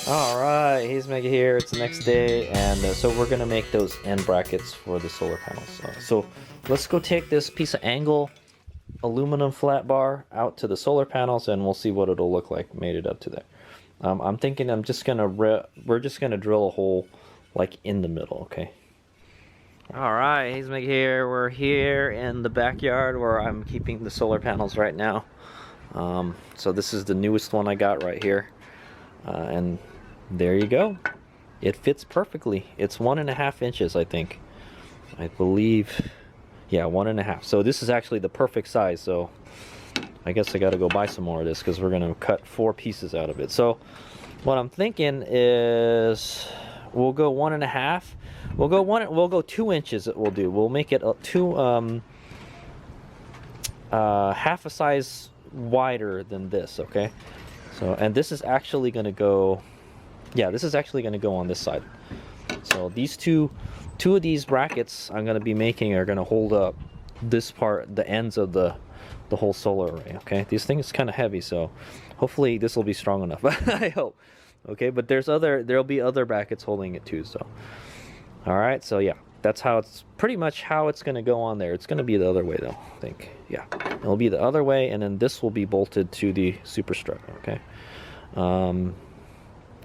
Alright, HadesOmega here. It's the next day, and so we're gonna make those end brackets for the solar panels. So let's go take this piece of angle aluminum flat bar out to the solar panels, and we'll see what it'll look like made it up to there. I'm thinking we're just gonna drill a hole like in the middle, okay? Alright, HadesOmega here. We're here in the backyard where I'm keeping the solar panels right now. So this is the newest one I got right here. And there you go. It fits perfectly. It's 1.5 inches, I think. I believe, yeah, 1.5. So this is actually the perfect size. So I guess I got to go buy some more of this because we're gonna cut 4 pieces out of it. So what I'm thinking is we'll go 1.5. We'll go 2 inches. We'll do. We'll make it half a size wider than this. Okay. So, and this is actually going to go, yeah, this is actually going to go on this side. So these two of these brackets I'm going to be making are going to hold up this part, the ends of the whole solar array. Okay, these things kind of heavy, so hopefully this will be strong enough. I hope. Okay, but there'll be other brackets holding it too. So, all right, so yeah, that's how it's pretty much how it's going to go on there. It's going to be the other way though, I think. Yeah, it'll be the other way, and then this will be bolted to the superstrut. Okay.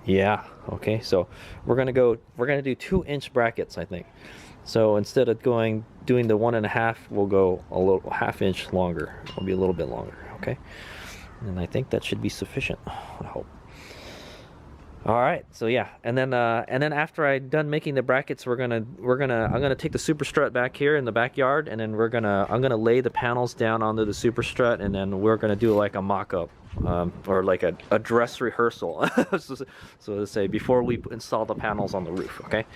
Yeah. Okay. So we're gonna do 2-inch brackets, I think. So instead of doing the 1.5, we'll go a little half-inch longer. It'll be a little bit longer. Okay. And I think that should be sufficient. I hope. All right, so yeah, and then after I'm done making the brackets, I'm gonna take the superstrut back here in the backyard, and then I'm gonna lay the panels down onto the superstrut, and then we're gonna do like a mock-up, or like a dress rehearsal, so to say, before we install the panels on the roof. Okay,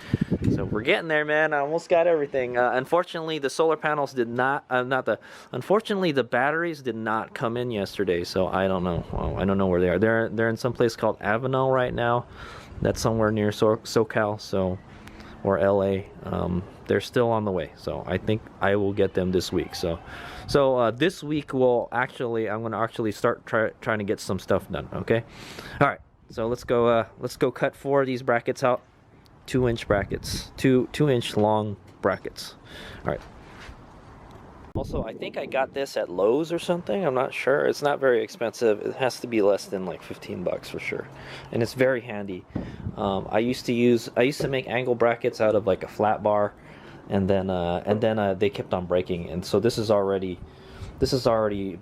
so we're getting there, man. I almost got everything. Unfortunately, the solar panels did not. Unfortunately, the batteries did not come in yesterday, so I don't know. Well, I don't know where they are. They're in some place called Avenel right now. That's somewhere near SoCal, so, or LA. They're still on the way, so I think I will get them this week. So this week I'm gonna actually start trying to get some stuff done. Okay, all right. So let's go cut 4 of these brackets out, 2-inch brackets, 2-inch long brackets. All right. Also, I think I got this at Lowe's or something. I'm not sure. It's not very expensive. It has to be less than like 15 bucks for sure. And it's very handy. I used to make angle brackets out of like a flat bar, and then they kept on breaking. And so this is already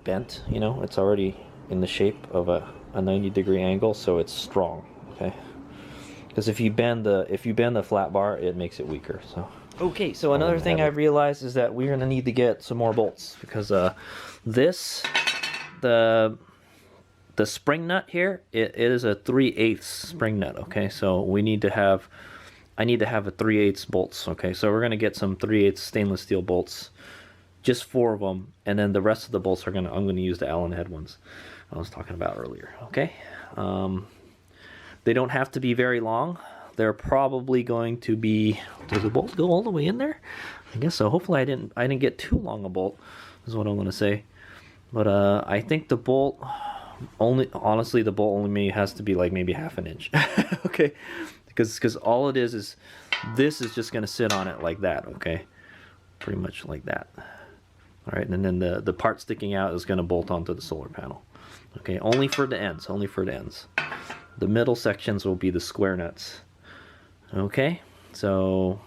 bent. You know, it's already in the shape of a 90-degree angle, so it's strong. Okay. Because if you bend the flat bar, it makes it weaker. So. Okay, so another thing I realized is that we're gonna need to get some more bolts, because the spring nut here, it is a 3/8 spring nut. Okay, so I need to have a 3/8 bolts. Okay, so we're gonna get some 3/8 stainless steel bolts, just 4 of them, and then the rest of the bolts I'm gonna use the Allen head ones I was talking about earlier. Okay, they don't have to be very long. They're probably going to be. Does the bolt go all the way in there? I guess so. Hopefully I didn't get too long a bolt, is what I'm gonna say. But I think the bolt honestly the bolt only has to be like maybe half an inch. Okay, because all it is this is just gonna sit on it like that. Okay, pretty much like that. All right, and then the part sticking out is gonna bolt onto the solar panel. Okay, only for the ends. Only for the ends. The middle sections will be the square nuts. Okay, so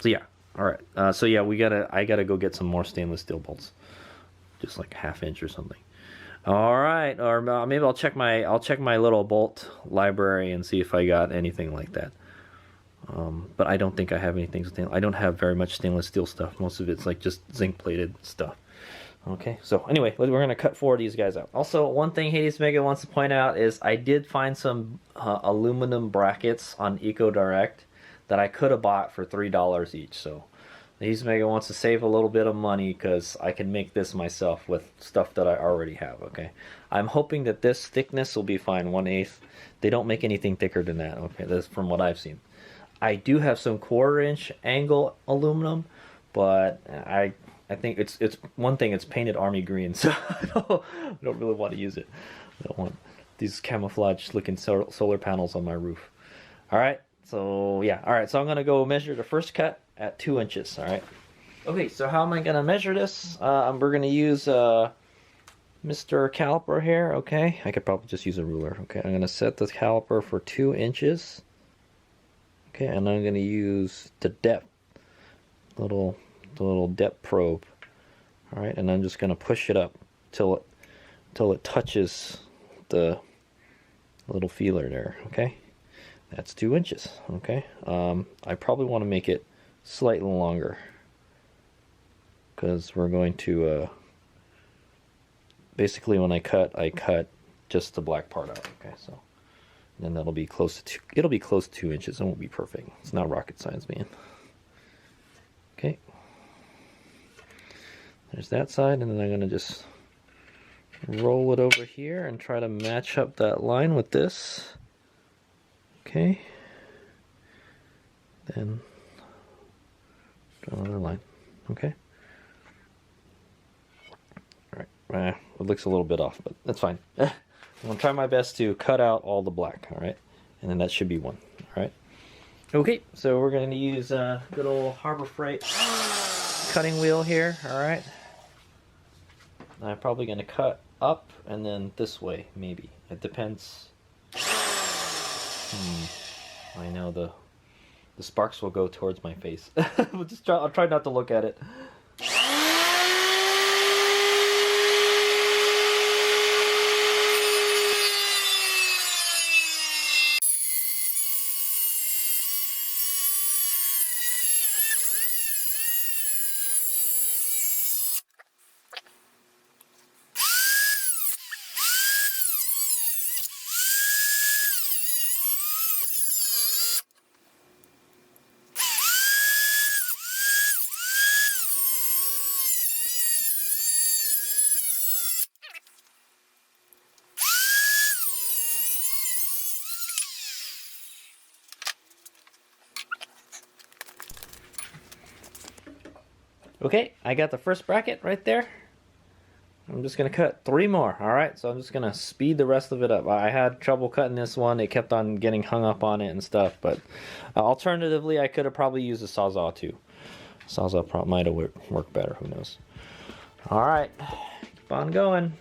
yeah, all right. So yeah, I gotta go get some more stainless steel bolts, just like a half inch or something. All right, or maybe I'll check my little bolt library and see if I got anything like that. But I don't think I have anything I don't have very much stainless steel stuff. Most of it's like just zinc plated stuff. Okay, so anyway, we're going to cut 4 of these guys out. Also, one thing HadesOmega wants to point out is I did find some aluminum brackets on EcoDirect that I could have bought for $3 each. So HadesOmega wants to save a little bit of money because I can make this myself with stuff that I already have. Okay, I'm hoping that this thickness will be fine, 1/8. They don't make anything thicker than that. Okay, that's from what I've seen. I do have some 1/4-inch angle aluminum, but I think it's one thing. It's painted army green, so I don't really want to use it. I don't want these camouflage looking solar panels on my roof. All right, so yeah, all right, so I'm gonna go measure the first cut at 2 inches. All right. Okay, so how am I gonna measure this? We're gonna use Mr. Caliper here. Okay, I could probably just use a ruler. Okay, I'm gonna set the caliper for 2 inches. Okay, and I'm gonna use the depth, the little depth probe. All right, and I'm just gonna push it up till it touches the little feeler there. Okay, that's 2 inches. Okay, I probably want to make it slightly longer because we're going to basically when I cut just the black part out. Okay, so then that'll be close to it'll be close to 2 inches. It won't be perfect. It's not rocket science, man. Okay, there's that side, and then I'm gonna just roll it over here and try to match up that line with this. Okay, then draw another line. Okay. It looks a little bit off, but that's fine. I'm gonna try my best to cut out all the black. All right, and then that should be one. All right. Okay, so we're gonna use good old Harbor Freight cutting wheel here. All right. I'm probably gonna cut up and then this way, maybe. It depends. I know the sparks will go towards my face. I'll try not to look at it. Okay, I got the first bracket right there. I'm just gonna cut 3 more. All right, so I'm just gonna speed the rest of it up. I had trouble cutting this one. It kept on getting hung up on it and stuff, but alternatively, I could have probably used a Sawzall too. Sawzall might have worked better, who knows. All right, keep on going.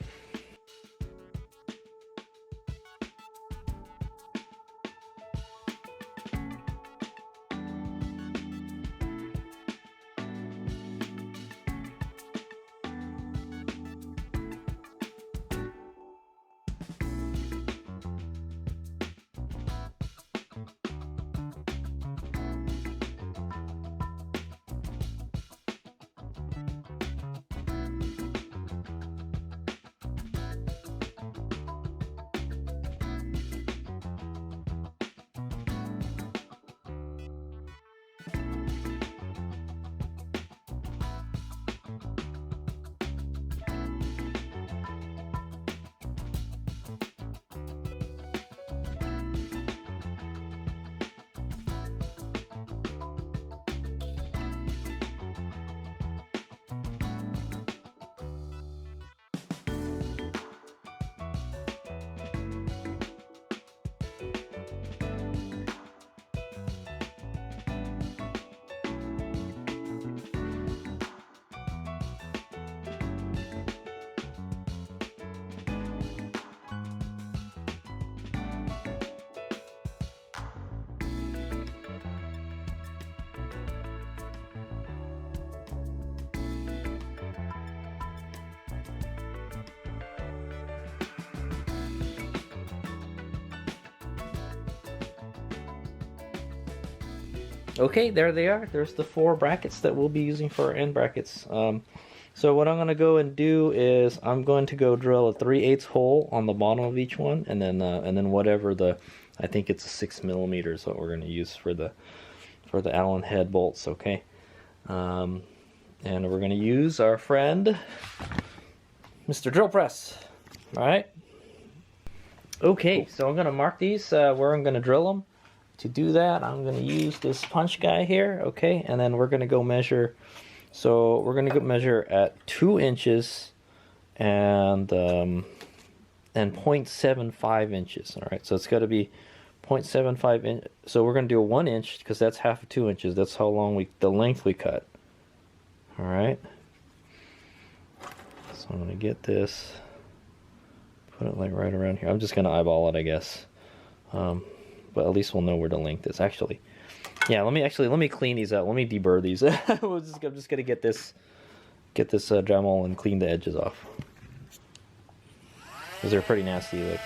Okay, there they are. There's the 4 brackets that we'll be using for our end brackets. So what I'm going to go and do is I'm going to go drill a 3/8 hole on the bottom of each one, and then whatever I think it's a 6 millimeters what we're going to use for the Allen head bolts. Okay, and we're going to use our friend Mr. Drill Press. All right. Okay, so I'm going to mark these where I'm going to drill them. To do that, I'm going to use this punch guy here, okay? And then we're going to go measure. So we're going to go measure at 2 inches and and 0.75 inches. All right, so it's got to be 0.75 inch. So we're going to do a 1 inch because that's half of 2 inches. That's how long the length we cut. All right. So I'm going to get this, put it like right around here. I'm just going to eyeball it, I guess. But at least we'll know where the length is. Actually, yeah. Let me clean these out. Let me deburr these. I'm just going to get this Dremel and clean the edges off because they're pretty nasty. Like.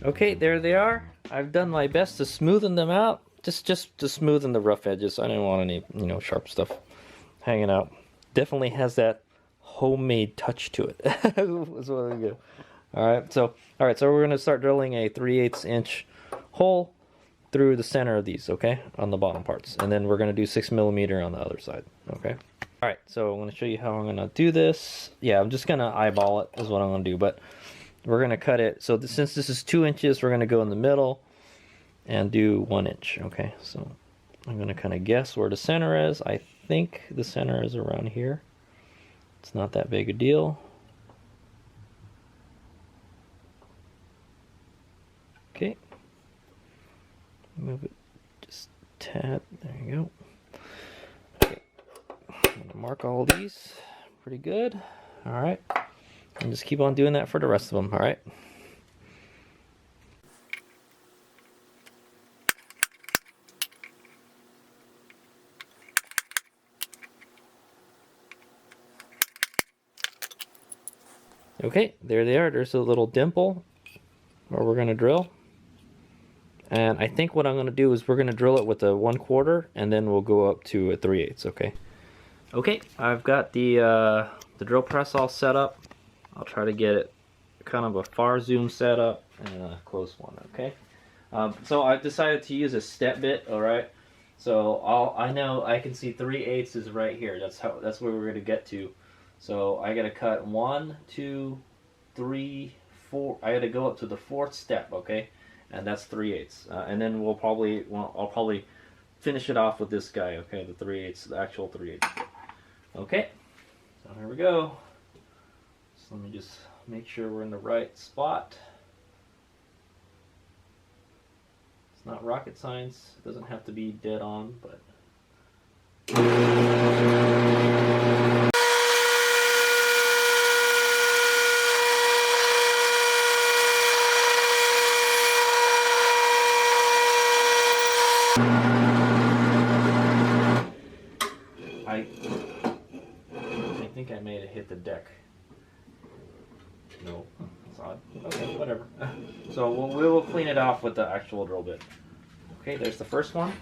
Okay, there they are. I've done my best to smoothen them out, just to smoothen the rough edges. I didn't want any, sharp stuff hanging out. Definitely has that homemade touch to it. That's what I do. All right, so we're gonna start drilling a 3/8 inch hole through the center of these, okay, on the bottom parts, and then we're gonna do 6mm on the other side, okay. All right, so I'm gonna show you how I'm gonna do this. Yeah, I'm just gonna eyeball it is what I'm gonna do, but we're going to cut it. So since this is 2 inches, we're going to go in the middle and do 1 inch. Okay, so I'm going to kind of guess where the center is. I think the center is around here. It's not that big a deal. Okay. Move it just a tad. There you go. Okay. I'm going to mark all of these. Pretty good. All right. And just keep on doing that for the rest of them, all right? Okay, there they are. There's a little dimple where we're gonna drill. And I think what I'm gonna do is we're gonna drill it with a 1/4 and then we'll go up to a 3/8, okay? Okay, I've got the drill press all set up. I'll try to get it kind of a far zoom setup and a close one, okay? So I've decided to use a step bit, all right? So I know I can see 3/8 is right here. That's where we're gonna get to. So I gotta cut 1, 2, 3, 4. I gotta go up to the 4th step, okay? And that's 3/8. And then I'll probably finish it off with this guy, okay? The 3/8, the actual 3/8. Okay. So here we go. So let me just make sure we're in the right spot. It's not rocket science. It doesn't have to be dead on, but... I think I may have hit the deck. No, that's odd. Okay, whatever. So we will clean it off with the actual drill bit. Okay, there's the first one.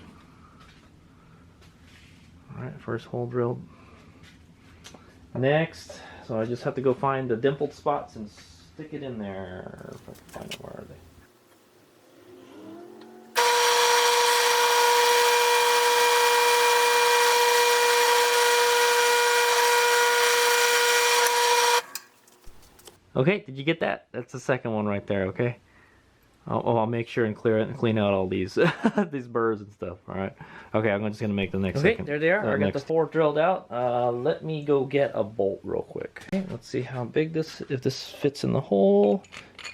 Alright, first hole drilled. Next, so I just have to go find the dimpled spots and stick it in there. If I can find them, where are they? Okay, did you get that? That's the second one right there, okay? I'll make sure and clean out all these these burrs and stuff, alright? Okay, I'm just going to make the next second. Okay, there they are. I got the 4 drilled out. Let me go get a bolt real quick. Okay, let's see how big if this fits in the hole.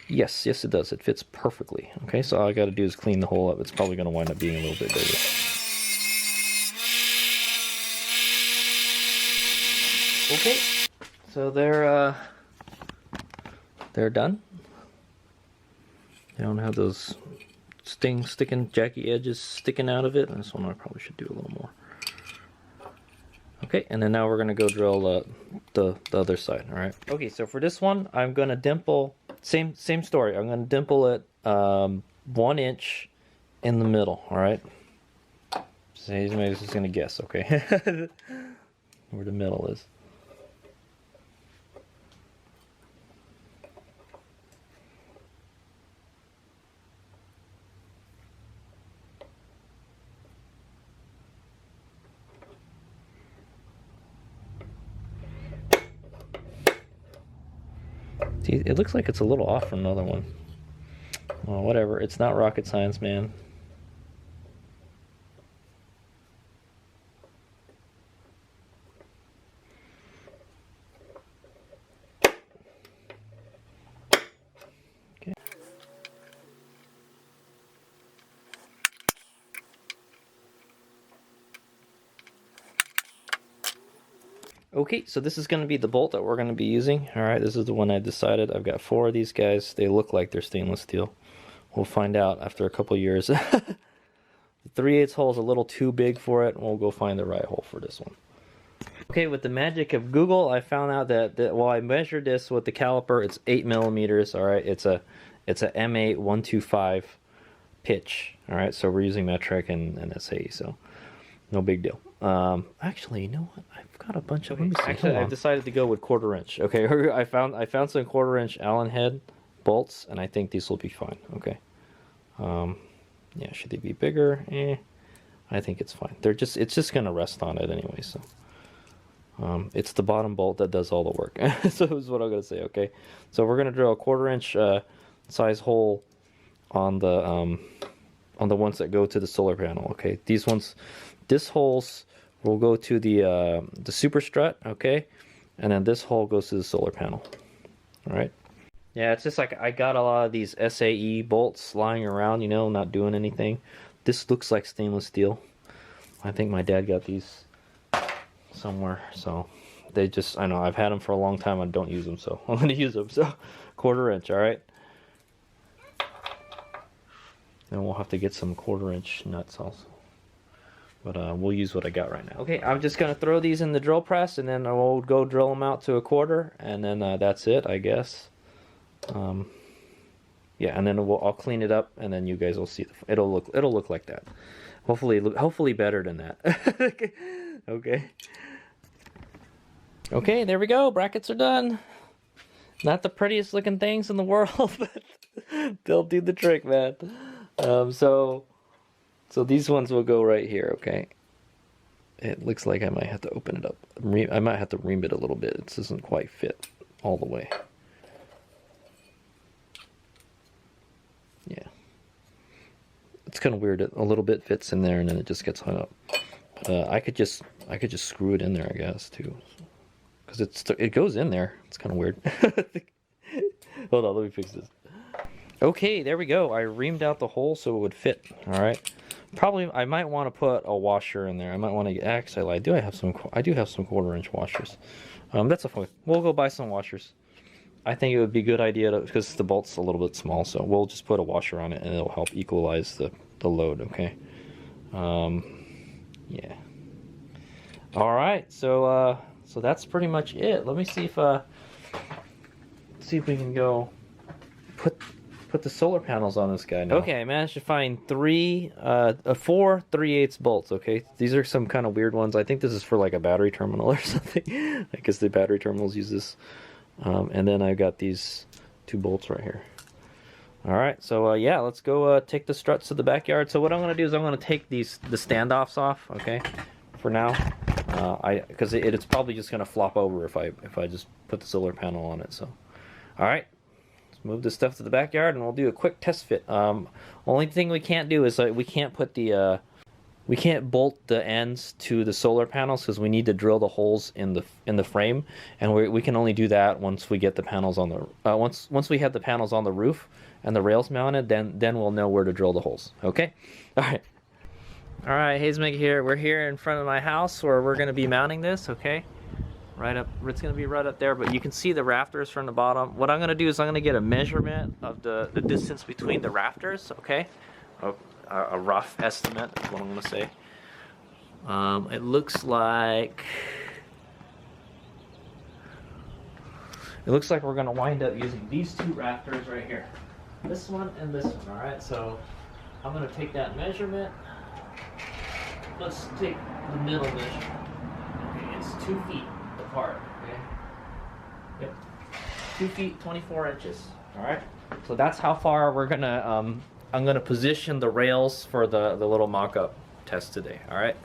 Yes, it does. It fits perfectly. Okay, so all I got to do is clean the hole up. It's probably going to wind up being a little bit bigger. Okay, so they're done. They don't have those sticking jacky edges sticking out of it. This one I probably should do a little more. Okay, and then now we're gonna go drill the other side. All right. Okay, so for this one, I'm gonna dimple. Same story. I'm gonna dimple it 1 inch in the middle. All right. So he's just gonna guess, okay? Where the middle is. See, it looks like it's a little off from another one. Well, whatever. It's not rocket science, man. Okay. Okay, so this is going to be the bolt that we're going to be using. All right, this is the one I decided. I've got 4 of these guys. They look like they're stainless steel. We'll find out after a couple years. The 3/8 hole is a little too big for it, and we'll go find the right hole for this one. Okay, with the magic of Google, I found out that while I measured this with the caliper, it's 8 millimeters. All right, it's a M8 125 pitch. All right, so we're using metric and SAE, so no big deal. Actually, you know what? I've got a bunch of. Actually, I've decided to go with 1/4 inch. Okay, I found some 1/4 inch Allen head bolts, and I think these will be fine. Okay. Yeah, should they be bigger? I think it's fine. It's just gonna rest on it anyway. So, it's the bottom bolt that does all the work. So is what I'm gonna say. Okay. So we're gonna drill a 1/4 inch size hole on the ones that go to the solar panel. Okay. This holes will go to the super strut. Okay, and then this hole goes to the solar panel. All right. Yeah, it's just like I got a lot of these SAE bolts lying around, you know, not doing anything. This looks like stainless steel. I think my dad got these somewhere, so they just, I know, I've had them for a long time. I don't use them, so I'm going to use them. So 1/4 inch, all right? Then we'll have to get some 1/4 inch nuts also. But we'll use what I got right now. Okay, I'm just going to throw these in the drill press, and then we'll go drill them out to 1/4, and then that's it, I guess. Yeah, and then I'll clean it up, and then you guys will see. It'll look like that. Hopefully better than that. Okay. Okay, there we go. Brackets are done. Not the prettiest looking things in the world, but they'll do the trick, man. So these ones will go right here. Okay. It looks like I might have to open it up. I might have to ream it a little bit. It doesn't quite fit all the way. Yeah, it's kind of weird. A little bit fits in there, and then it just gets hung up. But I could just screw it in there, I guess, too, because it goes in there. It's kind of weird. Hold on, let me fix this. Okay, there we go. I reamed out the hole so it would fit. All right. Probably I might want to put a washer in there. I might want to actually. I do have some 1/4 inch washers. That's a fun. We'll go buy some washers. I think it would be a good idea because the bolt's a little bit small, so we'll just put a washer on it and it'll help equalize the load, okay? Yeah. All right, so that's pretty much it. Let me see if we can go put the solar panels on this guy now. Okay, I managed to find 4 3/8 bolts, okay? These are some kind of weird ones. I think this is for like a battery terminal or something. I guess the battery terminals use this. And then I've got these 2 bolts right here. All right, so yeah, let's go take the struts to the backyard. So what I'm gonna do is I'm gonna take the standoffs off, okay, for now, because it's probably just gonna flop over if I just put the solar panel on it. So, all right, let's move this stuff to the backyard and we'll do a quick test fit. Only thing we can't do is we can't put we can't bolt the ends to the solar panels because we need to drill the holes in the frame, and we can only do that once we get the panels on the once we have the panels on the roof and the rails mounted. Then we'll know where to drill the holes. Okay, all right, HadesOmega here. We're here in front of my house where we're going to be mounting this. Okay, right up. It's going to be right up there, but you can see the rafters from the bottom. What I'm going to do is I'm going to get a measurement of the distance between the rafters. Okay. A rough estimate is what I'm going to say. It looks like we're going to wind up using these 2 rafters right here. This one and this one, all right? So I'm going to take that measurement. let's take the middle measure. Okay, it's 2 feet apart. Okay. Yep. 2 feet 24 inches. All right. So that's how far we're gonna. I'm gonna position the rails for the little mock-up test today. All right.